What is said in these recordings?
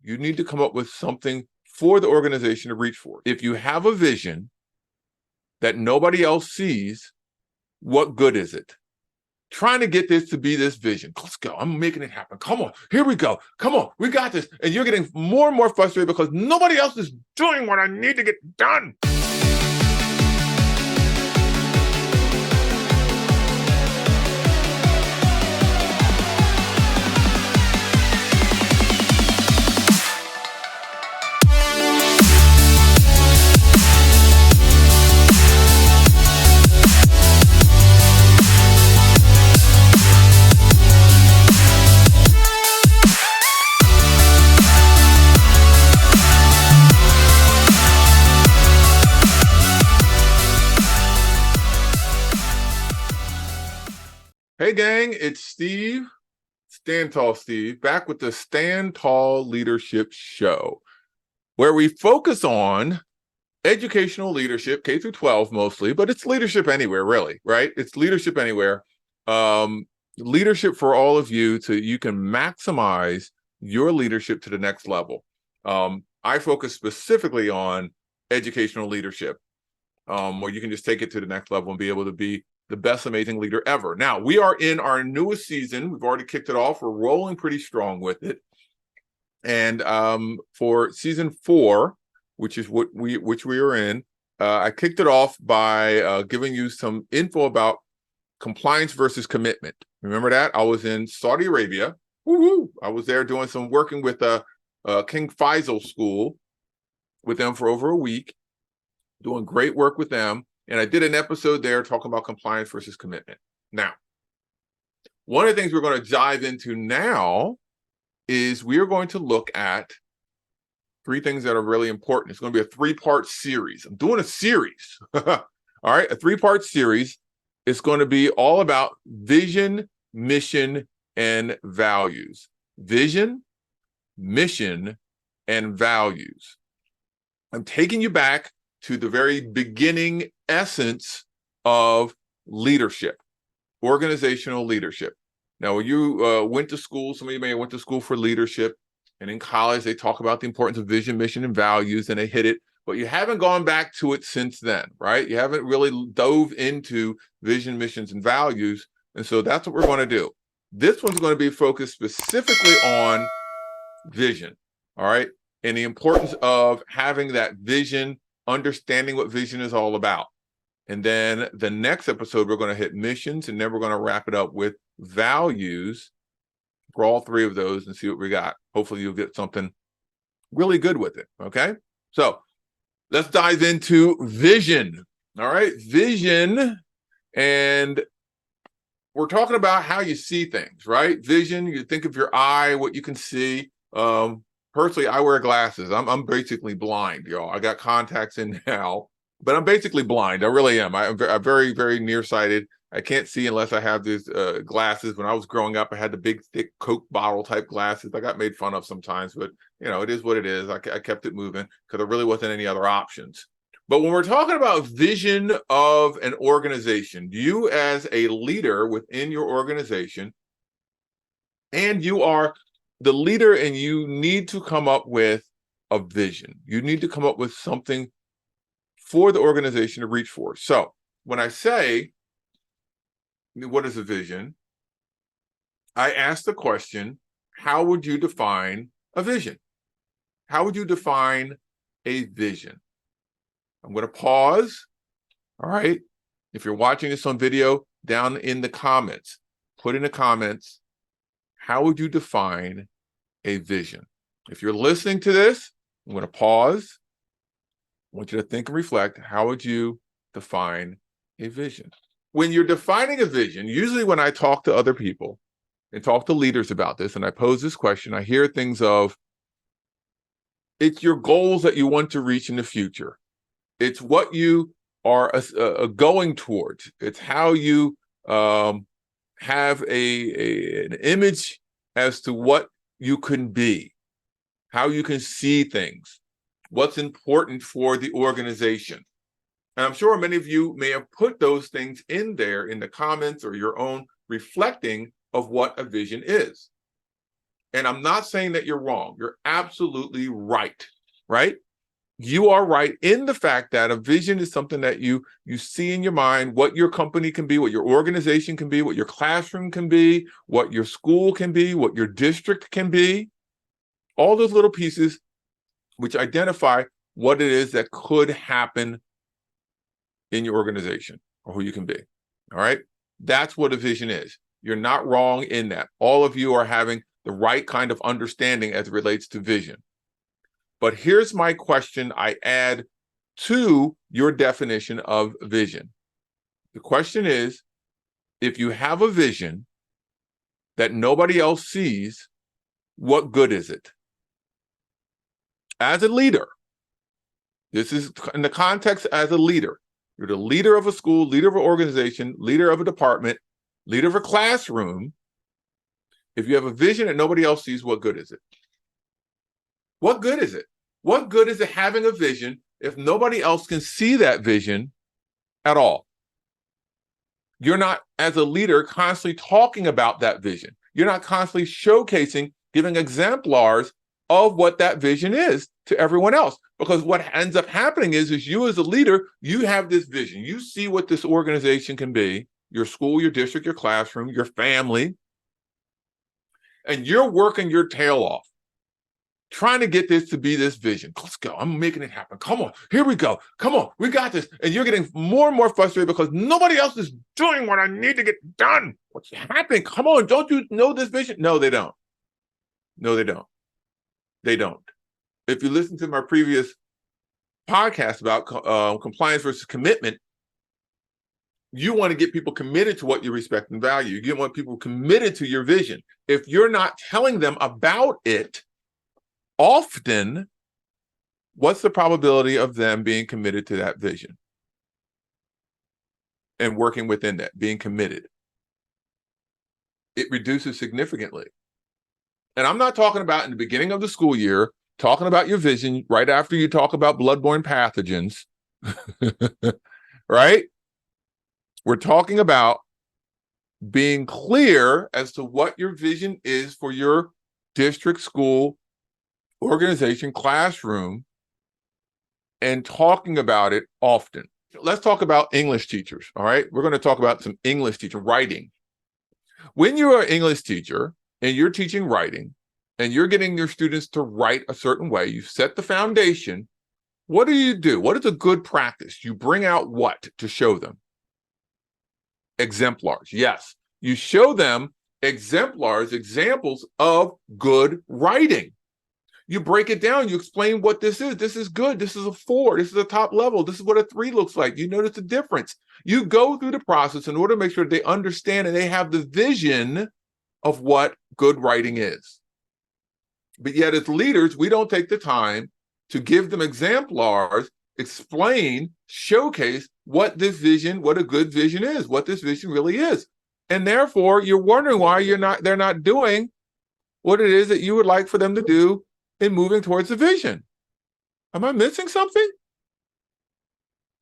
You need to come up with something for the organization to reach for. If you have a vision that nobody else sees, what good is it? Trying to get this to be this vision. Let's go. I'm making it happen. Come on. Here we go. Come on. We got this. And you're getting more and more frustrated because nobody else is doing what I need to get done. Hey gang, it's Steve, Stand Tall Steve, back with the Stand Tall Leadership Show, where we focus on educational leadership, K through 12 mostly, but it's leadership anywhere, really, right? It's leadership anywhere. Leadership for all of you so you can maximize your leadership to the next level. I focus specifically on educational leadership, where you can just take it to the next level and be able to be the best amazing leader ever. Now, we are in our newest season. We've already kicked it off. We're rolling pretty strong with it. And for season 4, which we are in, I kicked it off by giving you some info about compliance versus commitment. Remember that? I was in Saudi Arabia. Woo-hoo! I was there doing some working with King Faisal School with them for over a week, doing great work with them. And I did an episode there talking about compliance versus commitment. Now, one of the things we're going to dive into now is we are going to look at 3 things that are really important. It's going to be a 3-part series. I'm doing a series. All right, a 3-part series. It's going to be all about vision, mission, and values. Vision, mission, and values. I'm taking you back to the very beginning essence of leadership, organizational leadership. Now, when you went to school, some of you may have went to school for leadership, and in college, they talk about the importance of vision, mission, and values, and they hit it, but you haven't gone back to it since then, right? You haven't really dove into vision, missions, and values, and so that's what we're going to do. This one's going to be focused specifically on vision, all right? And the importance of having that vision, understanding what vision is all about. And then the next episode, we're going to hit missions, and then we're going to wrap it up with values for all 3 of those and see what we got. Hopefully you'll get something really good with it, okay? So let's dive into vision, all right? Vision, and we're talking about how you see things, right? Vision, you think of your eye, what you can see. Personally, I wear glasses. I'm basically blind, y'all. I got contacts in now, but I'm basically blind. I really am. I'm very, very nearsighted. I can't see unless I have these glasses. When I was growing up, I had the big, thick Coke bottle type glasses. I got made fun of sometimes, but you know, it is what it is. I kept it moving because there really wasn't any other options. But when we're talking about vision of an organization, you as a leader within your organization, and you are the leader, and you need to come up with a vision. You need to come up with something for the organization to reach for. So when I say, what is a vision? I ask the question, how would you define a vision? How would you define a vision? I'm going to pause. All right. If you're watching this on video, down in the comments, put in the comments, how would you define a vision? If you're listening to this, I'm going to pause. I want you to think and reflect. How would you define a vision? When you're defining a vision, usually when I talk to other people and talk to leaders about this, and I pose this question, I hear things of, it's your goals that you want to reach in the future. It's what you are going towards. It's how you have an image as to what you can be, how you can see things, what's important for the organization. And I'm sure many of you may have put those things in there in the comments or your own reflecting of what a vision is. And I'm not saying that you're wrong. You're absolutely right, right? You are right in the fact that a vision is something that you see in your mind, what your company can be, what your organization can be, what your classroom can be, what your school can be, what your district can be. All those little pieces which identify what it is that could happen in your organization or who you can be. All right? That's what a vision is. You're not wrong in that. All of you are having the right kind of understanding as it relates to vision. But here's my question I add to your definition of vision. The question is, if you have a vision that nobody else sees, what good is it? As a leader, this is in the context as a leader. You're the leader of a school, leader of an organization, leader of a department, leader of a classroom. If you have a vision that nobody else sees, what good is it? What good is it? What good is it having a vision if nobody else can see that vision at all? You're not, as a leader, constantly talking about that vision. You're not constantly showcasing, giving exemplars of what that vision is to everyone else. Because what ends up happening is you as a leader, you have this vision. You see what this organization can be, your school, your district, your classroom, your family, and you're working your tail off, trying to get this to be this vision. Let's go. I'm making it happen. Come on. Here we go. Come on. We got this. And you're getting more and more frustrated because nobody else is doing what I need to get done. What's happening? Come on. Don't you know this vision? No, they don't. No, they don't. They don't. If you listen to my previous podcast about compliance versus commitment, you want to get people committed to what you respect and value. You want people committed to your vision. If you're not telling them about it, often, what's the probability of them being committed to that vision and working within that, being committed? It reduces significantly. And I'm not talking about in the beginning of the school year, talking about your vision right after you talk about bloodborne pathogens, right? We're talking about being clear as to what your vision is for your district, school, organization, classroom, and talking about it often. Let's talk about English teachers, all right? We're going to talk about some English teacher writing. When you're an English teacher and you're teaching writing and you're getting your students to write a certain way, you set the foundation. What do? What is a good practice? You bring out what to show them? Exemplars. Yes, you show them exemplars, examples of good writing. You break it down. You explain what this is. This is good. This is a 4. This is a top level. This is what a 3 looks like. You notice the difference. You go through the process in order to make sure they understand and they have the vision of what good writing is. But yet as leaders, we don't take the time to give them exemplars, explain, showcase what this vision, what a good vision is, what this vision really is. And therefore, you're wondering why they're not doing what it is that you would like for them to do in moving towards the vision. Am I missing something?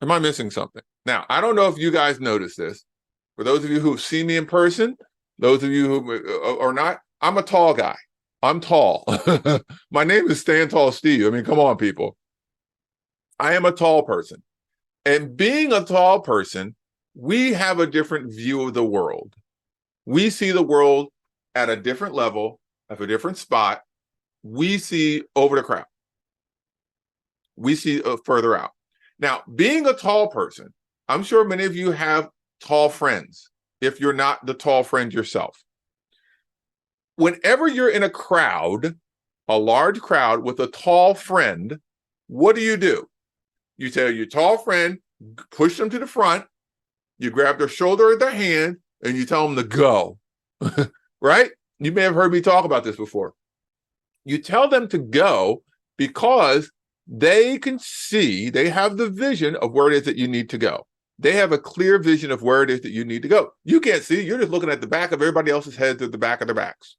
Am I missing something? Now, I don't know if you guys notice this. For those of you who've seen me in person, those of you who are not, I'm a tall guy. I'm tall. My name is Stand Tall Steve. I mean, come on, people. I am a tall person. And being a tall person, we have a different view of the world. We see the world at a different level, at a different spot. We see over the crowd. We see further out. Now, being a tall person, I'm sure many of you have tall friends, if you're not the tall friend yourself. Whenever you're in a crowd, a large crowd with a tall friend, what do? You tell your tall friend, push them to the front, you grab their shoulder or their hand, and you tell them to go, right? You may have heard me talk about this before. You tell them to go because they can see, they have the vision of where it is that you need to go. They have a clear vision of where it is that you need to go. You can't see, you're just looking at the back of everybody else's heads at the back of their backs.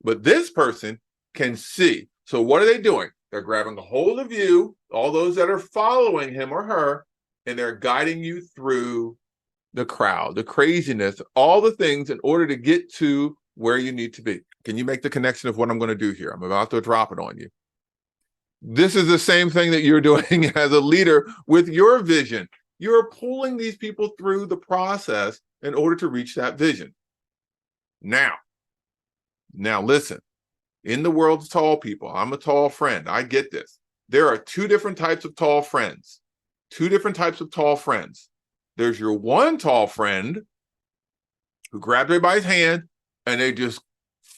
But this person can see. So what are they doing? They're grabbing a hold of you, all those that are following him or her, and they're guiding you through the crowd, the craziness, all the things in order to get to where you need to be. Can you make the connection of what I'm going to do here? I'm about to drop it on you. This is the same thing that you're doing as a leader with your vision. You're pulling these people through the process in order to reach that vision. Now listen, in the world of tall people, I'm a tall friend. I get this. There are two different types of tall friends. Two different types of tall friends. There's your one tall friend who grabs everybody's hand and they just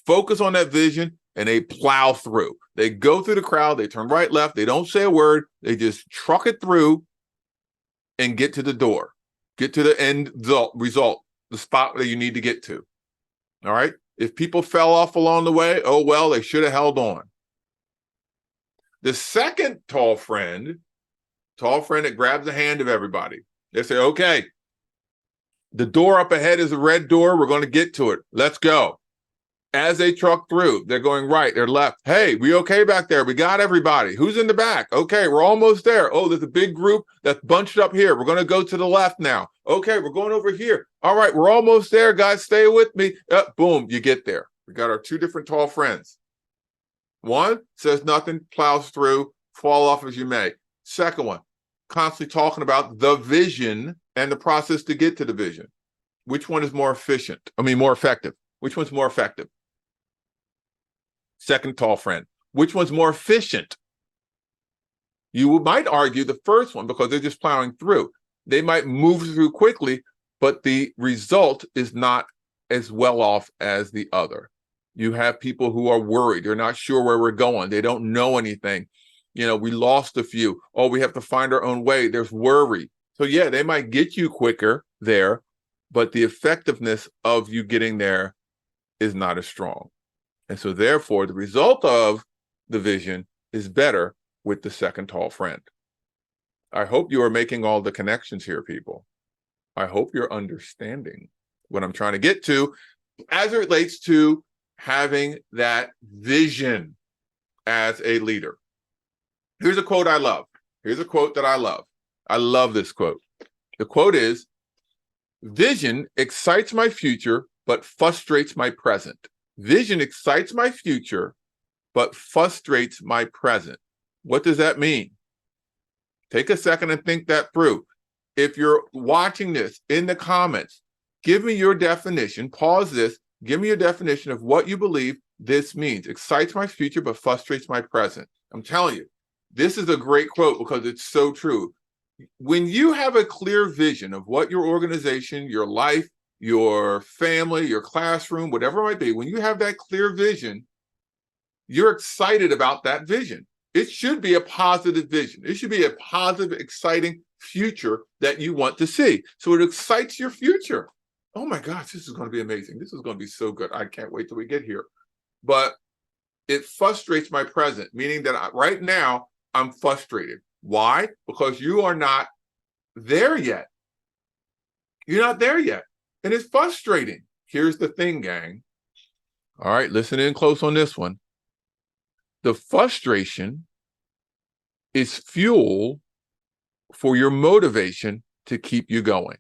focus on that vision and they plow through. They go through the crowd, they turn right, left, they don't say a word, they just truck it through and get to the door, get to the end result, the spot that you need to get to. All right? If people fell off along the way, oh well, they should have held on. The second tall friend that grabs the hand of everybody, they say, okay, the door up ahead is a red door. We're going to get to it. Let's go. As they truck through, they're going right, they're left. Hey, we okay back there? We got everybody. Who's in the back? Okay, we're almost there. Oh, there's a big group that's bunched up here. We're going to go to the left now. Okay, we're going over here. All right, we're almost there, guys. Stay with me. Boom, you get there. We got our two different tall friends. One says nothing, plows through, fall off as you may. Second one, constantly talking about the vision and the process to get to the vision. Which one is more efficient? More effective. Which one's more effective? Second tall friend. Which one's more efficient? You might argue the first one because they're just plowing through. They might move through quickly, but the result is not as well off as the other. You have people who are worried. They're not sure where we're going. They don't know anything. We lost a few. Oh, we have to find our own way. There's worry. So yeah, they might get you quicker there, but the effectiveness of you getting there is not as strong. And so therefore, the result of the vision is better with the second tall friend. I hope you are making all the connections here, people. I hope you're understanding what I'm trying to get to as it relates to having that vision as a leader. Here's a quote I love. Here's a quote that I love. I love this quote. The quote is, "Vision excites my future, but frustrates my present. Vision excites my future, but frustrates my present." What does that mean? Take a second and think that through. If you're watching this in the comments, give me your definition. Pause this. Give me your definition of what you believe this means. Excites my future, but frustrates my present. I'm telling you, this is a great quote because it's so true. When you have a clear vision of what your organization, your life, your family, your classroom, whatever it might be, when you have that clear vision, you're excited about that vision. It should be a positive vision. It should be a positive, exciting future that you want to see. So it excites your future. Oh my gosh, this is going to be amazing. This is going to be so good. I can't wait till we get here. But it frustrates my present, meaning that right now I'm frustrated. Why? Because you are not there yet. You're not there yet. And it's frustrating. Here's the thing, gang. All right, listen in close on this one. The frustration is fuel for your motivation to keep you going.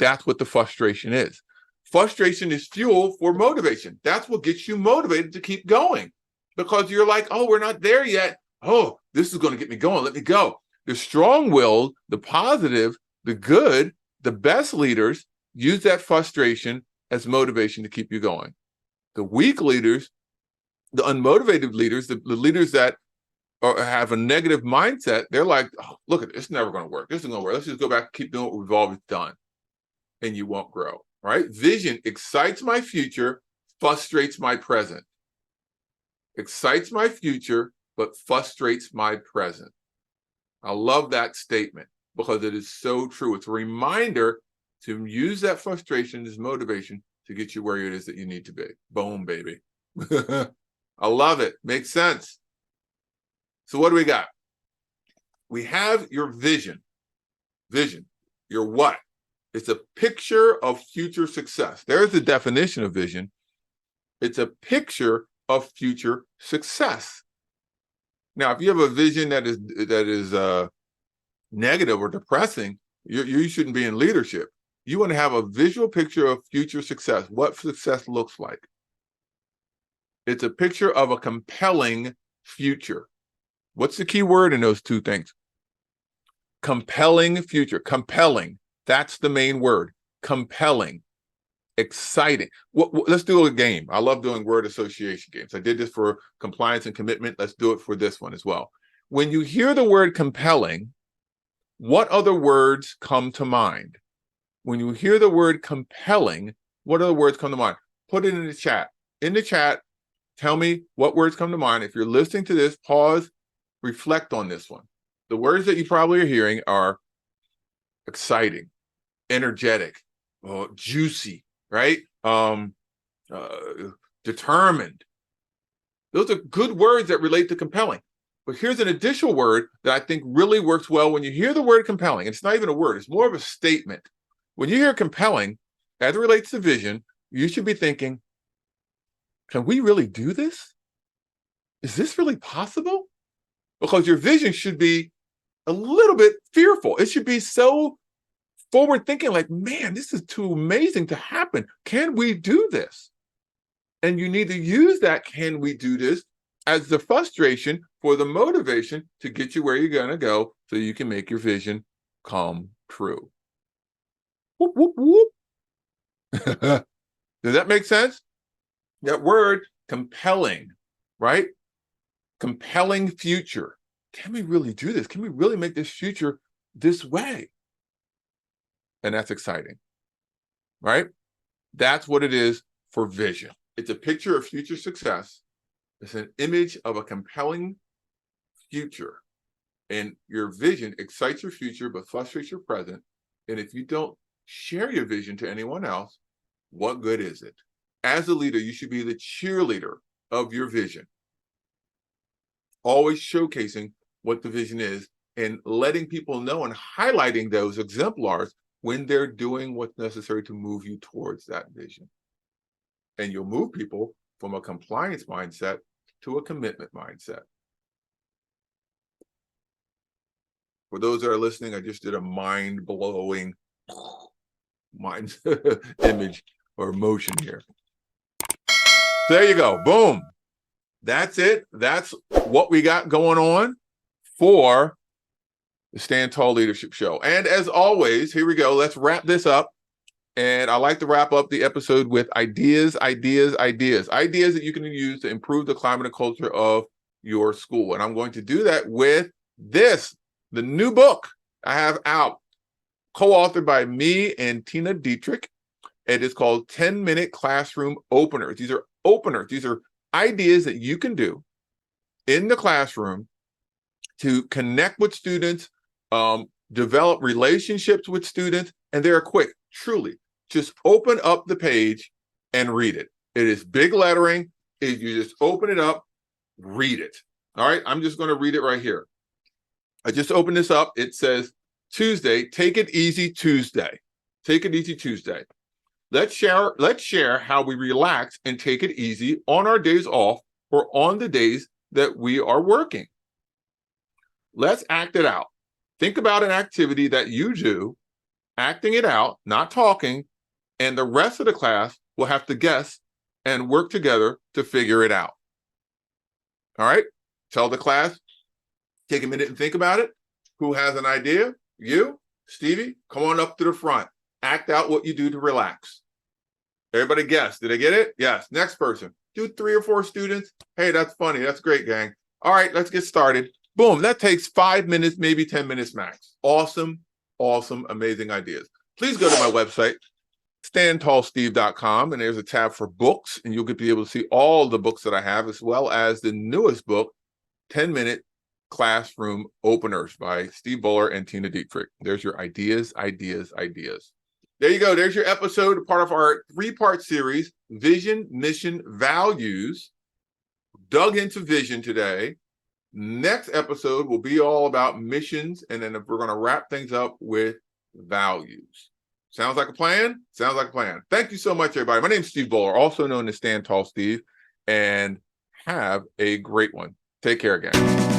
That's what the frustration is. Frustration is fuel for motivation. That's what gets you motivated to keep going. Because you're like, oh, we're not there yet. Oh, this is going to get me going. Let me go. The strong-willed, the positive, the good, the best leaders use that frustration as motivation to keep you going. The weak leaders, the unmotivated leaders, the leaders that have a negative mindset, they're like, oh, look at this, it's never going to work. This isn't going to work. Let's just go back and keep doing what we've always done. And you won't grow, right? Vision excites my future, frustrates my present. Excites my future, but frustrates my present. I love that statement because it is so true. It's a reminder to use that frustration as motivation to get you where it is that you need to be. Boom, baby. I love it. Makes sense. So what do we got? We have your vision. Vision. Your what? It's a picture of future success. There's the definition of vision. It's a picture of future success. Now, if you have a vision that is negative or depressing, you shouldn't be in leadership. You want to have a visual picture of future success, what success looks like. It's a picture of a compelling future. What's the key word in those two things? Compelling future. Compelling. That's the main word. Compelling. Exciting. Let's do a game. I love doing word association games. I did this for compliance and commitment. Let's do it for this one as well. When you hear the word compelling, what other words come to mind? When you hear the word compelling, what other words come to mind? Put it in the chat. In the chat, tell me what words come to mind. If you're listening to this, pause, reflect on this one. The words that you probably are hearing are exciting, energetic, juicy, right? Determined. Those are good words that relate to compelling. But here's an additional word that I think really works well when you hear the word compelling. It's not even a word, it's more of a statement. When you hear compelling, as it relates to vision, you should be thinking, can we really do this? Is this really possible? Because your vision should be a little bit fearful. It should be so forward thinking, like, man, this is too amazing to happen. Can we do this? And you need to use that can we do this as the frustration for the motivation to get you where you're going to go so you can make your vision come true. Whoop, whoop, whoop. Does that make sense? That word compelling, right? Compelling future. Can we really do this? Can we really make this future this way? And that's exciting, right? That's what it is for vision. It's a picture of future success. It's an image of a compelling future. And your vision excites your future, but frustrates your present. And if you don't share your vision to anyone else, what good is it? As a leader, you should be the cheerleader of your vision. Always showcasing what the vision is and letting people know and highlighting those exemplars when they're doing what's necessary to move you towards that vision. And you'll move people from a compliance mindset to a commitment mindset. For those that are listening, I just did a mind-blowing image or motion here. So there you go. Boom. That's it. That's what we got going on for the Stand Tall Leadership Show. And as always, here we go. Let's wrap this up. And I like to wrap up the episode with ideas that you can use to improve the climate and culture of your school. And I'm going to do that with this, the new book I have out, co-authored by me and Tina Dietrich. It is called 10-Minute Classroom Openers. These are openers. These are ideas that you can do in the classroom to connect with students, develop relationships with students, and they're quick, truly. Just open up the page and read it. It is big lettering. If you just open it up, read it. All right, I'm just going to read it right here. I just opened this up. It says, Tuesday, take it easy Tuesday. Take it easy Tuesday. Let's share how we relax and take it easy on our days off or on the days that we are working. Let's act it out. Think about an activity that you do, acting it out, not talking, and the rest of the class will have to guess and work together to figure it out. All right? Tell the class, take a minute and think about it. Who has an idea? You, Stevie, come on up to the front. Act out what you do to relax. Everybody guess. Did I get it? Yes. Next person. Do 3 or 4 students. Hey, that's funny. That's great, gang. All right, let's get started. Boom. That takes 5 minutes, maybe 10 minutes max. Awesome, awesome, amazing ideas. Please go to my website, standtallsteve.com, and there's a tab for books, and you'll be able to see all the books that I have, as well as the newest book, 10-Minute Classroom Openers by Steve Buller and Tina Dietrich. There's your ideas. There you go. There's your episode, part of our 3-part series, Vision, Mission, Values. Dug into vision today. Next episode will be all about missions, and then we're going to wrap things up with values. Sounds like a plan? Sounds like a plan. Thank you so much, everybody. My name is Steve Buller, also known as Stand Tall Steve, and have a great one. Take care, again.